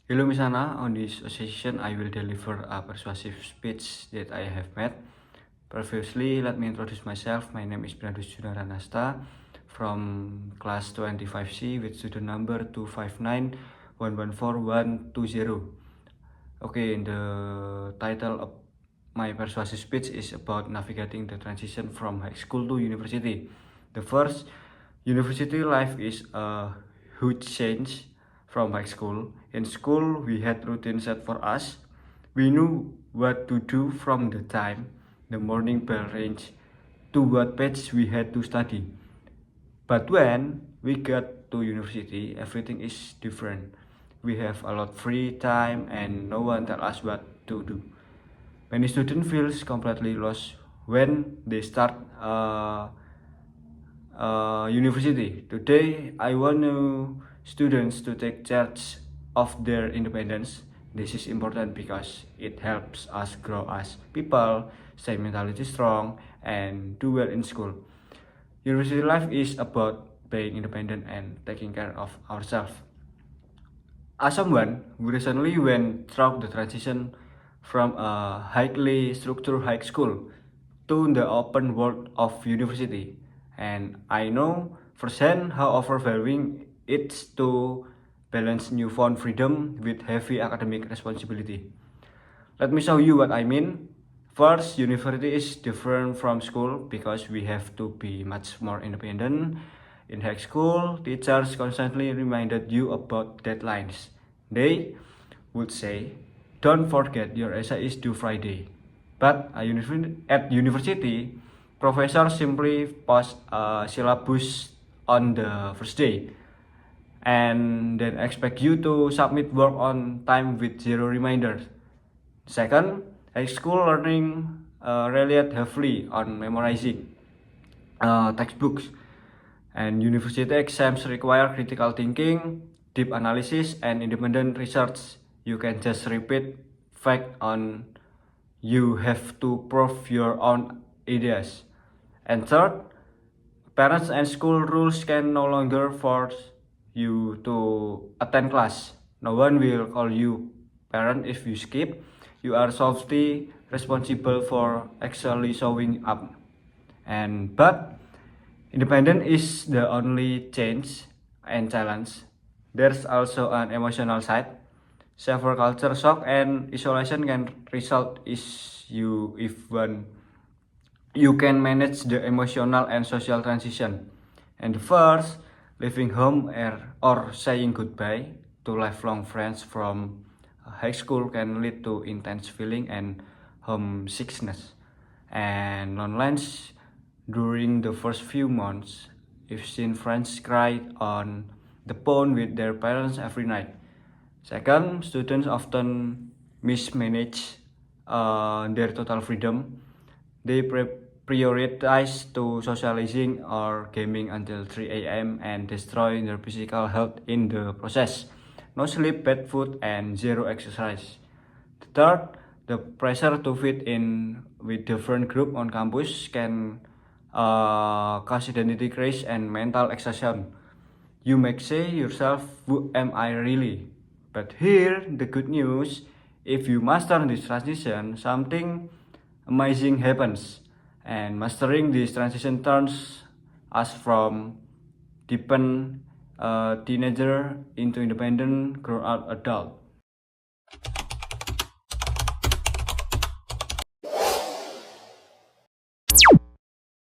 Hello Misana, on this session I will deliver a persuasive speech that I have made. Previously, let me introduce myself. My name is Brandus Junaranasta from class 25C with student number 259114120. Okay, the title of my persuasive speech is about navigating the transition from high school to university. The first, university life is a huge change from high school. In school, we had routines set for us. We knew what to do from the time the morning bell rang to what page we had to study. But when we got to university, everything is different. We have a lot free time and no one tell us what to do. Many students feels completely lost when they start university. Today, I want students to take charge of their independence. This is important because it helps us grow as people, stay mentally strong, and do well in school. University life is about being independent and taking care of ourselves. As someone who recently went through the transition from a highly structured high school to the open world of university, and I know firsthand how overwhelming it's to balance newfound freedom with heavy academic responsibility. Let me show you what I mean. First, university is different from school because we have to be much more independent. In high school, teachers constantly reminded you about deadlines. They would say, don't forget your essay is due Friday. But at university, professors simply post a syllabus on the first day and then expect you to submit work on time with zero reminders. Second, high school learning relied heavily on memorizing textbooks, and university exams require critical thinking, deep analysis, and independent research. You can just repeat fact on. You have to prove your own ideas. And third, parents and school rules can no longer force you to attend class. No one will call you parent if you skip. You are solely responsible for actually showing up. But independent is the only change and challenge. There's also an emotional side. Severe culture shock and isolation can result is you if one you can manage the emotional and social transition. And first, leaving home or saying goodbye to lifelong friends from high school can lead to intense feeling and homesickness and loneliness during the first few months. I've seen friends cry on the phone with their parents every night. Second, students often mismanage their total freedom. They prioritize to socializing or gaming until 3 a.m. and destroy their physical health in the process. No sleep, bad food, and zero exercise. Third, the pressure to fit in with different group on campus can cause identity crisis and mental exhaustion. You may say yourself, who am I really? But here, the good news, if you master this transition, something amazing happens. And mastering this transition turns us from dependent teenager into independent grown-up adult.